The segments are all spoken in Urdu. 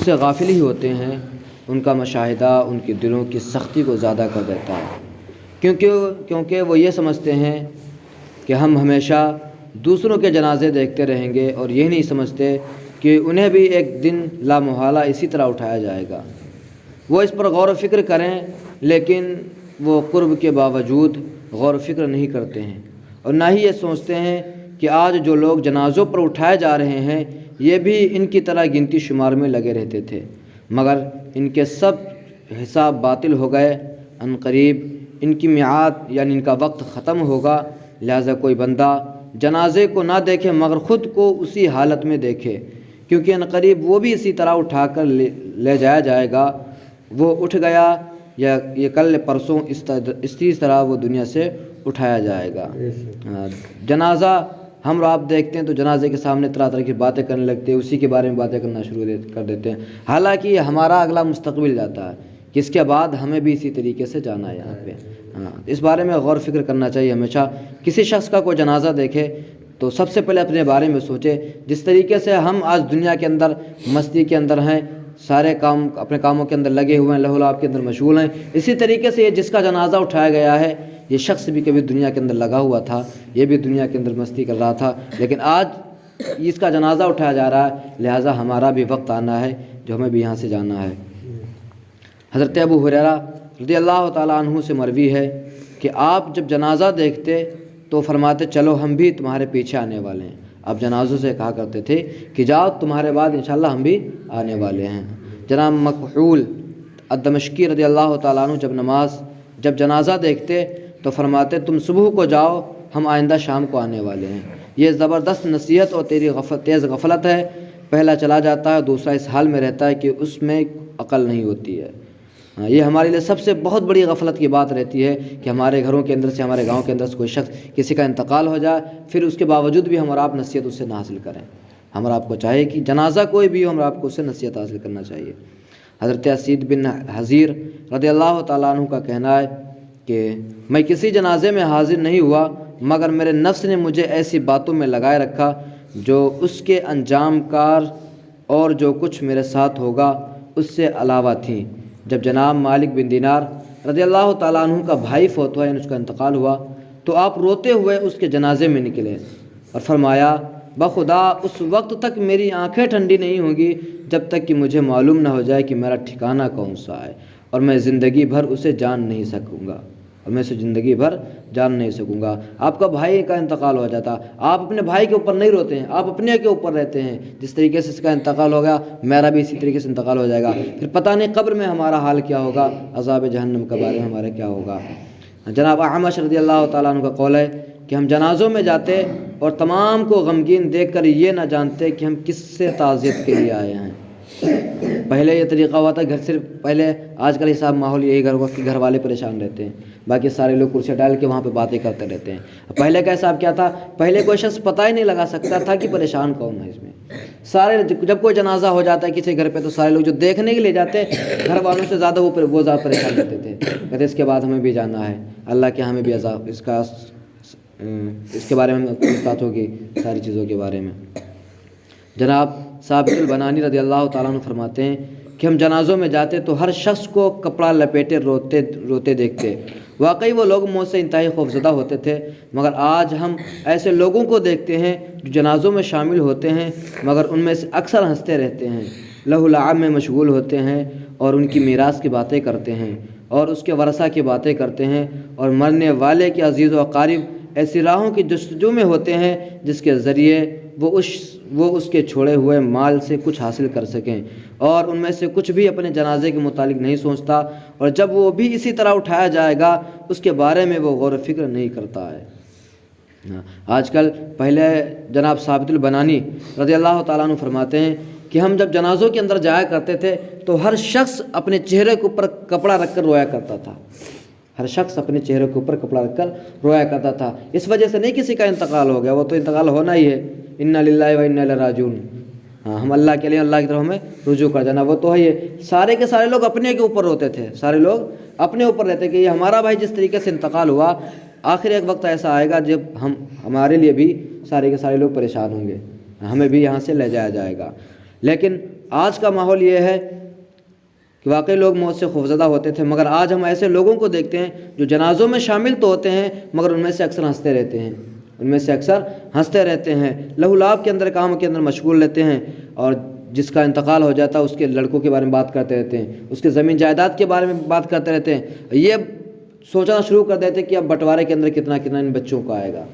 سے غافل ہی ہوتے ہیں ان کا مشاہدہ ان کے دلوں کی سختی کو زیادہ کر دیتا ہے، کیونکہ وہ یہ سمجھتے ہیں کہ ہم ہمیشہ دوسروں کے جنازے دیکھتے رہیں گے اور یہ نہیں سمجھتے کہ انہیں بھی ایک دن لا محالہ اسی طرح اٹھایا جائے گا۔ وہ اس پر غور و فکر کریں لیکن وہ قرب کے باوجود غور و فکر نہیں کرتے ہیں، اور نہ ہی یہ سوچتے ہیں کہ آج جو لوگ جنازوں پر اٹھائے جا رہے ہیں یہ بھی ان کی طرح گنتی شمار میں لگے رہتے تھے، مگر ان کے سب حساب باطل ہو گئے۔ ان قریب ان کی میعاد یعنی ان کا وقت ختم ہوگا، لہذا کوئی بندہ جنازے کو نہ دیکھے مگر خود کو اسی حالت میں دیکھے، کیونکہ ان قریب وہ بھی اسی طرح اٹھا کر لے جایا جائے گا۔ وہ اٹھ گیا یا یہ کل پرسوں اسی طرح وہ دنیا سے اٹھایا جائے گا۔ جنازہ ہم اور آپ دیکھتے ہیں تو جنازے کے سامنے طرح طرح کی باتیں کرنے لگتے ہیں، اسی کے بارے میں باتیں کرنا شروع کر دیتے ہیں، حالانکہ یہ ہمارا اگلا مستقبل جاتا ہے کہ اس کے بعد ہمیں بھی اسی طریقے سے جانا ہے یہاں پہ۔ اس بارے میں غور و فکر کرنا چاہیے ہمیشہ۔ کسی شخص کا کوئی جنازہ دیکھے تو سب سے پہلے اپنے بارے میں سوچے، جس طریقے سے ہم آج دنیا کے اندر مستی کے اندر ہیں، سارے کام اپنے کاموں کے اندر لگے ہوئے ہیں، لہو لعب کے اندر مشغول ہیں، اسی طریقے سے یہ جس کا جنازہ اٹھایا گیا ہے یہ شخص بھی کبھی دنیا کے اندر لگا ہوا تھا، یہ بھی دنیا کے اندر مستی کر رہا تھا، لیکن آج اس کا جنازہ اٹھایا جا رہا ہے، لہٰذا ہمارا بھی وقت آنا ہے جو ہمیں بھی یہاں سے جانا ہے۔ حضرت ابو ہریرہ رضی اللہ تعالیٰ عنہ سے مروی ہے کہ آپ جب جنازہ دیکھتے تو فرماتے چلو ہم بھی تمہارے پیچھے آنے والے ہیں۔ آپ جنازوں سے کہا کرتے تھے کہ جاؤ تمہارے بعد انشاءاللہ ہم بھی آنے والے ہیں۔ جناب مکحول الدمشقی رضی اللہ تعالیٰ عنہ جب جنازہ دیکھتے تو فرماتے تم صبح کو جاؤ ہم آئندہ شام کو آنے والے ہیں۔ یہ زبردست نصیحت اور تیز غفلت ہے، پہلا چلا جاتا ہے، دوسرا اس حال میں رہتا ہے کہ اس میں عقل نہیں ہوتی ہے۔ یہ ہمارے لیے سب سے بہت بڑی غفلت کی بات رہتی ہے کہ ہمارے گھروں کے اندر سے، ہمارے گاؤں کے اندر سے کوئی شخص کسی کا انتقال ہو جائے، پھر اس کے باوجود بھی ہم اور آپ نصیحت اس سے نہ حاصل کریں۔ ہم اور آپ کو چاہیے کہ جنازہ کوئی بھی ہو ہم اور آپ کو اس سے نصیحت حاصل کرنا چاہیے۔ حضرت اسید بن حضیر رضی اللہ تعالیٰ عنہ کا کہنا ہے کہ میں کسی جنازے میں حاضر نہیں ہوا مگر میرے نفس نے مجھے ایسی باتوں میں لگائے رکھا جو اس کے انجام کار اور جو کچھ میرے ساتھ ہوگا اس سے علاوہ تھیں۔ جب جناب مالک بن دینار رضی اللہ تعالیٰ عنہ کا بھائی فوت ہوا یعنی اس کا انتقال ہوا تو آپ روتے ہوئے اس کے جنازے میں نکلے اور فرمایا بخدا اس وقت تک میری آنکھیں ٹھنڈی نہیں ہوں گی جب تک کہ مجھے معلوم نہ ہو جائے کہ میرا ٹھکانہ کون سا ہے، اور میں زندگی بھر اسے جان نہیں سکوں گا، آپ کا بھائی کا انتقال ہو جاتا، آپ اپنے بھائی کے اوپر نہیں روتے ہیں، آپ اپنے کے اوپر رہتے ہیں، جس طریقے سے اس کا انتقال ہو گیا میرا بھی اسی طریقے سے انتقال ہو جائے گا، پھر پتہ نہیں قبر میں ہمارا حال کیا ہوگا، عذاب جہنم کے بارے میں ہمارا کیا ہوگا۔ جناب اعمش رضی اللہ تعالیٰ عنہ کا قول ہے کہ ہم جنازوں میں جاتے اور تمام کو غمگین دیکھ کر یہ نہ جانتے کہ ہم کس سے تعزیت کے لیے آئے ہیں۔ پہلے یہ طریقہ ہوا تھا پہلے آج کل حساب ماحول یہی گھر والے پریشان رہتے ہیں، باقی سارے لوگ کرسی ڈال کے وہاں پہ باتیں کرتے رہتے ہیں۔ پہلے کا حساب کیا تھا؟ پہلے کوئی شخص پتہ ہی نہیں لگا سکتا تھا کہ پریشان کون ہے اس میں۔ سارے جب کوئی جنازہ ہو جاتا ہے کسی گھر پہ تو سارے لوگ جو دیکھنے کے لیے جاتے گھر والوں سے زیادہ وہ زیادہ پریشان رہتے تھے، کہتے اس کے بعد ہمیں بھی جانا ہے، اللہ کے ہمیں بھی عذاب اس کے بارے میں بات ہوگی، ساری چیزوں کے بارے میں۔ جناب ثابت البنانی رضی اللہ تعالیٰ عنہ فرماتے ہیں کہ ہم جنازوں میں جاتے تو ہر شخص کو کپڑا لپیٹے روتے دیکھتے، واقعی وہ لوگ مجھ سے انتہائی خوفزدہ ہوتے تھے، مگر آج ہم ایسے لوگوں کو دیکھتے ہیں جو جنازوں میں شامل ہوتے ہیں مگر ان میں سے اکثر ہنستے رہتے ہیں، لہو لعب میں مشغول ہوتے ہیں اور ان کی میراث کی باتیں کرتے ہیں اور اس کے ورثہ کی باتیں کرتے ہیں، اور مرنے والے کے عزیز و اقارب ایسی راہوں کی جستجو میں ہوتے ہیں جس کے ذریعے وہ اس کے چھوڑے ہوئے مال سے کچھ حاصل کر سکیں، اور ان میں سے کچھ بھی اپنے جنازے کے متعلق نہیں سوچتا، اور جب وہ بھی اسی طرح اٹھایا جائے گا اس کے بارے میں وہ غور و فکر نہیں کرتا ہے۔ آج کل پہلے جناب ثابت البنانی رضی اللہ تعالیٰ عنہ فرماتے ہیں کہ ہم جب جنازوں کے اندر جایا کرتے تھے تو ہر شخص اپنے چہرے کے اوپر کپڑا رکھ کر رویا کرتا تھا، ہر شخص اپنے چہرے کے اوپر کپڑا رکھ کر رویا کرتا تھا۔ اس وجہ سے نہیں کسی کا انتقال ہو گیا، وہ تو انتقال ہونا ہی ہے، انا للہ و انا الیہ راجعون، ہم اللہ کے لیے اللہ کی طرف ہمیں رجوع کر جانا، وہ تو ہے یہ۔ سارے کے سارے لوگ اپنے کے اوپر روتے تھے، سارے لوگ اپنے اوپر رہتے کہ یہ ہمارا بھائی جس طریقے سے انتقال ہوا، آخر ایک وقت ایسا آئے گا جب ہمارے لیے بھی سارے کے سارے لوگ پریشان ہوں گے، ہمیں بھی یہاں سے لے جایا جائے گا۔ لیکن آج کا ماحول یہ ہے کہ واقعی لوگ موت سے خوفزدہ ہوتے تھے، مگر آج ہم ایسے لوگوں کو دیکھتے ہیں جو جنازوں میں شامل تو ہوتے ہیں مگر ان میں سے اکثر ہنستے رہتے ہیں، لہو لعب کے اندر، کام کے اندر مشغول رہتے ہیں، اور جس کا انتقال ہو جاتا ہے اس کے لڑکوں کے بارے میں بات کرتے رہتے ہیں، اس کے زمین جائیداد کے بارے میں بات کرتے رہتے ہیں، یہ سوچنا شروع کر دیتے ہیں کہ اب بٹوارے کے اندر کتنا ان بچوں کو آئے گا۔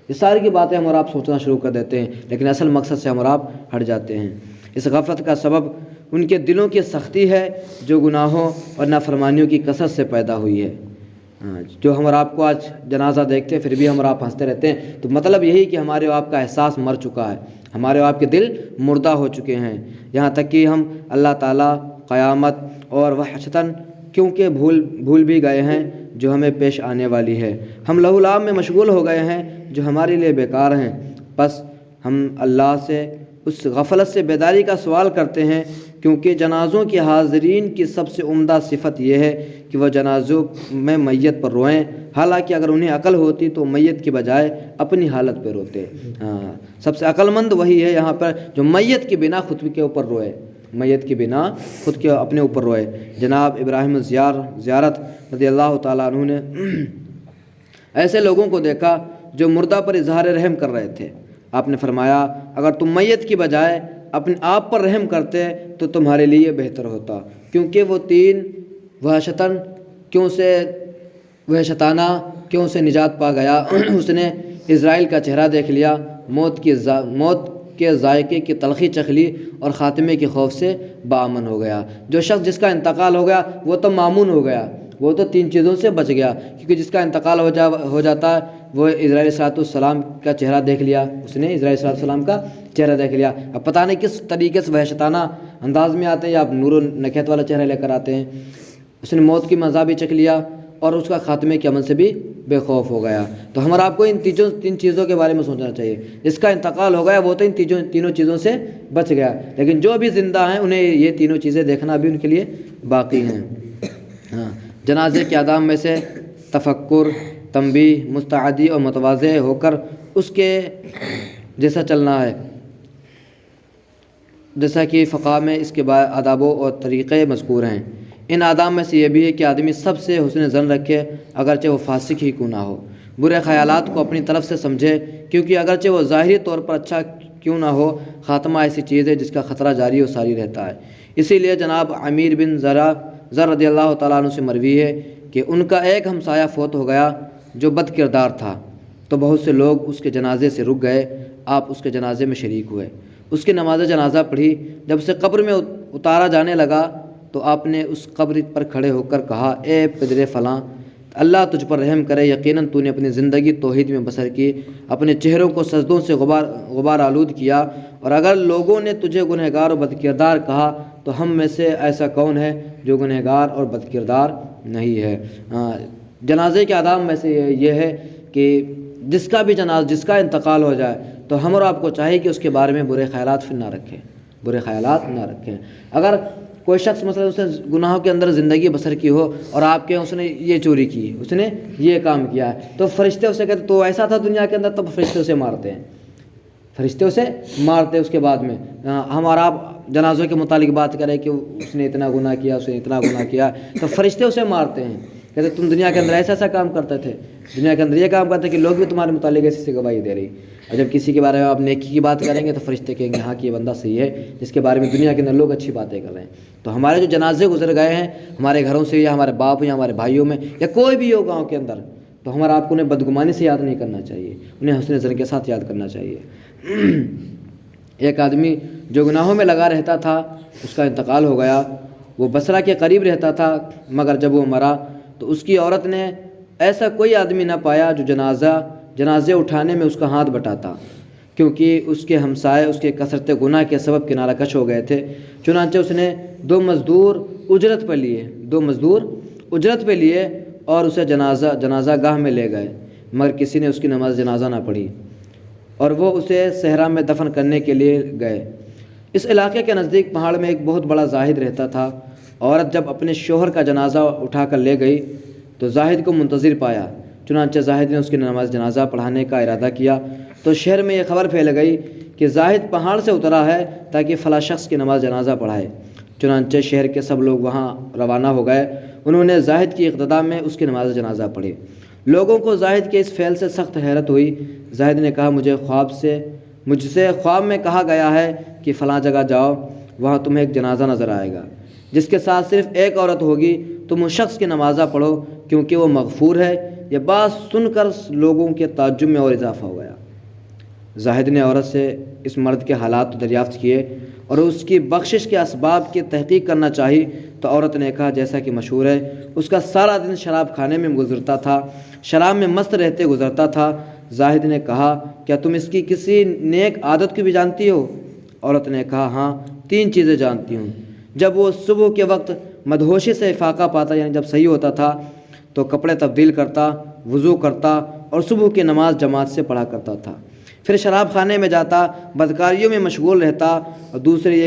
یہ ساری کی باتیں ہم اور آپ سوچنا شروع کر دیتے ہیں، لیکن اصل مقصد سے ہم اور آپ ہٹ جاتے ہیں۔ اس غفلت کا سبب ان کے دلوں کی سختی ہے جو گناہوں اور نافرمانیوں کی کثرت سے پیدا ہوئی ہے۔ جو ہم اور آپ کو آج جنازہ دیکھتے ہیں پھر بھی ہم اور آپ ہنستے رہتے ہیں، تو مطلب یہی کہ ہمارے اور آپ کا احساس مر چکا ہے، ہمارے اور آپ کے دل مردہ ہو چکے ہیں، یہاں تک کہ ہم اللہ تعالیٰ، قیامت اور وحشتاً کیونکہ بھول بھی گئے ہیں جو ہمیں پیش آنے والی ہے۔ ہم لہو لعب میں مشغول ہو گئے ہیں جو ہمارے لیے بیکار ہیں۔ بس ہم اللہ سے اس غفلت سے بیداری کا سوال کرتے ہیں، کیونکہ جنازوں کے حاضرین کی سب سے عمدہ صفت یہ ہے کہ وہ جنازوں میں میت پر روئیں، حالانکہ اگر انہیں عقل ہوتی تو میت کی بجائے اپنی حالت پہ روتے۔ سب سے عقل مند وہی ہے یہاں پر جو میت کے بنا خود کے اوپر روئے، میت کے بنا خود کے اپنے اوپر روئے۔ جناب ابراہیم زیارت رضی اللہ تعالیٰ عنہ نے ایسے لوگوں کو دیکھا جو مردہ پر اظہار رحم کر رہے تھے۔ آپ نے فرمایا اگر تم میت کی بجائے اپنے آپ پر رحم کرتے تو تمہارے لیے بہتر ہوتا، کیونکہ وہ تین وحشتانہ کیوں سے نجات پا گیا۔ اس نے اسرائیل کا چہرہ دیکھ لیا، موت کے ذائقے کی تلخی چکھ لی اور خاتمے کے خوف سے باامن ہو گیا۔ جو شخص جس کا انتقال ہو گیا وہ تو مامون ہو گیا، وہ تو تین چیزوں سے بچ گیا، کیونکہ جس کا انتقال ہو جاتا ہے وہ اسرائیل صلاۃ السلام کا چہرہ دیکھ لیا، اس نے اسرائیل صلاۃ السلام کا چہرہ دیکھ لیا۔ اب پتہ نہیں کس طریقے سے وحشتانہ انداز میں آتے ہیں یا آپ نور و نکہت والا چہرہ لے کر آتے ہیں۔ اس نے موت کی مزہ بھی چکھ لیا اور اس کا خاتمے کے عمل سے بھی بے خوف ہو گیا۔ تو ہمارا آپ کو ان تین چیزوں کے بارے میں سوچنا چاہیے۔ جس کا انتقال ہو گیا وہ تو ان تینوں چیزوں سے بچ گیا، لیکن جو بھی زندہ ہیں انہیں یہ تینوں چیزیں دیکھنا بھی ان کے لیے باقی ہیں۔ جنازے کے آداب میں سے تفکر، تنبیہ، مستعدی اور متواضع ہو کر اس کے جیسا چلنا ہے، جیسا کہ فقہ میں اس کے بعد آداب اور طریقے مذکور ہیں۔ ان آداب میں سے یہ بھی ہے کہ آدمی سب سے حسن ظن رکھے اگرچہ وہ فاسق ہی کیوں نہ ہو، برے خیالات کو اپنی طرف سے سمجھے کیونکہ اگرچہ وہ ظاہری طور پر اچھا کیوں نہ ہو، خاتمہ ایسی چیز ہے جس کا خطرہ جاری و ساری رہتا ہے۔ اسی لیے جناب امیر بن ذر رضی اللہ تعالیٰ عنہ سے مروی ہے کہ ان کا ایک ہمسایہ فوت ہو گیا جو بد کردار تھا، تو بہت سے لوگ اس کے جنازے سے رک گئے۔ آپ اس کے جنازے میں شریک ہوئے، اس کی نماز جنازہ پڑھی۔ جب اسے قبر میں اتارا جانے لگا تو آپ نے اس قبر پر کھڑے ہو کر کہا، اے پدر فلاں، اللہ تجھ پر رحم کرے، یقیناً تو نے اپنی زندگی توحید میں بسر کی، اپنے چہروں کو سجدوں سے غبار آلود کیا، اور اگر لوگوں نے تجھے گنہگار اور بدکردار کہا تو ہم میں سے ایسا کون ہے جو گنہگار اور بدکردار نہیں ہے۔ جنازے کے آداب میں سے یہ ہے کہ جس کا انتقال ہو جائے تو ہم اور آپ کو چاہیے کہ اس کے بارے میں برے خیالات نہ رکھیں۔ اگر کوئی شخص مثلا اس نے گناہوں کے اندر زندگی بسر کی ہو اور آپ کے اس نے یہ چوری کی، اس نے یہ کام کیا ہے، تو فرشتے اسے کہتے تو ایسا تھا دنیا کے اندر، تب فرشتے اسے مارتے ہیں، اس کے بعد میں ہم اور آپ جنازوں کے متعلق بات کریں کہ اس نے اتنا گناہ کیا، اس نے اتنا گناہ کیا، تو فرشتے اسے مارتے ہیں، کہتے تم دنیا کے اندر ایسا کام کرتے تھے، دنیا کے اندر یہ کام کرتے کہ لوگ بھی تمہارے متعلق ایسی سے گواہی دے رہی۔ اور جب کسی کے بارے میں آپ نیکی کی بات کریں گے تو فرشتے کہیں گے ہاں کہ یہ بندہ صحیح ہے جس کے بارے میں دنیا کے اندر لوگ اچھی باتیں کر رہے ہیں۔ تو ہمارے جو جنازے گزر گئے ہیں ہمارے گھروں سے یا ہمارے باپ یا ہمارے بھائیوں میں یا کوئی بھی ہو گاؤں کے اندر، تو ہمارا آپ کو انہیں بدگمانی سے یاد نہیں کرنا چاہیے، انہیں حسن ظن کے ساتھ یاد کرنا چاہیے۔ ایک آدمی جو گناہوں میں لگا رہتا تھا اس کا انتقال ہو گیا، وہ بصرہ کے قریب رہتا تھا، مگر جب وہ مرا تو اس کی عورت نے ایسا کوئی آدمی نہ پایا جو جنازے اٹھانے میں اس کا ہاتھ بٹاتا، کیونکہ اس کے ہمسائے اس کے کثرت گناہ کے سبب کنارہ کش ہو گئے تھے۔ چنانچہ اس نے دو مزدور اجرت پہ لیے اور اسے جنازہ گاہ میں لے گئے، مگر کسی نے اس کی نماز جنازہ نہ پڑھی اور وہ اسے صحرا میں دفن کرنے کے لیے گئے۔ اس علاقے کے نزدیک پہاڑ میں ایک بہت بڑا زاہد رہتا تھا۔ عورت جب اپنے شوہر کا جنازہ اٹھا کر لے گئی تو زاہد کو منتظر پایا، چنانچہ زاہد نے اس کی نماز جنازہ پڑھانے کا ارادہ کیا تو شہر میں یہ خبر پھیل گئی کہ زاہد پہاڑ سے اترا ہے تاکہ فلاں شخص کی نماز جنازہ پڑھائے۔ چنانچہ شہر کے سب لوگ وہاں روانہ ہو گئے۔ انہوں نے زاہد کی اقتداء میں اس کی نماز جنازہ پڑھی۔ لوگوں کو زاہد کے اس فعل سے سخت حیرت ہوئی۔ زاہد نے کہا مجھ سے خواب میں کہا گیا ہے کہ فلاں جگہ جاؤ، وہاں تمہیں ایک جنازہ نظر آئے گا جس کے ساتھ صرف ایک عورت ہوگی، تم اس شخص کی نمازہ پڑھو کیونکہ وہ مغفور ہے۔ یہ بات سن کر لوگوں کے تعجب میں اور اضافہ ہو گیا۔ زاہد نے عورت سے اس مرد کے حالات دریافت کیے اور اس کی بخشش کے اسباب کی تحقیق کرنا چاہی تو عورت نے کہا جیسا کہ مشہور ہے اس کا سارا دن شراب کھانے میں گزرتا تھا، شراب میں مست رہتے گزرتا تھا۔ زاہد نے کہا کیا تم اس کی کسی نیک عادت کو بھی جانتی ہو؟ عورت نے کہا ہاں 3 چیزیں جانتی ہوں۔ جب وہ صبح کے وقت مدہوشی سے افاقہ پاتا یعنی جب صحیح ہوتا تھا تو کپڑے تبدیل کرتا، وضو کرتا اور صبح کی نماز جماعت سے پڑھا کرتا تھا، پھر شراب خانے میں جاتا، بدکاریوں میں مشغول رہتا، اور دوسری یہ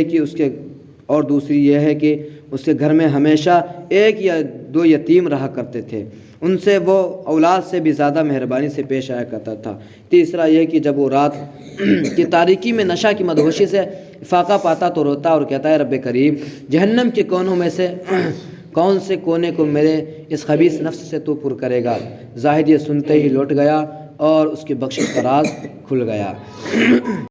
ہے کہ اس کے گھر میں ہمیشہ 1 یا 2 یتیم رہا کرتے تھے، ان سے وہ اولاد سے بھی زیادہ مہربانی سے پیش آیا کرتا تھا۔ تیسرا یہ کہ جب وہ رات کی تاریکی میں نشہ کی مدہوشی سے افاقہ پاتا تو روتا اور کہتا ہے رب کریم، جہنم کے کونوں میں سے کون سے کونے کو میرے اس خبیث نفس سے تو پر کرے گا۔ زاہد یہ سنتے ہی لوٹ گیا اور اس کی بخشش کا راز کھل گیا۔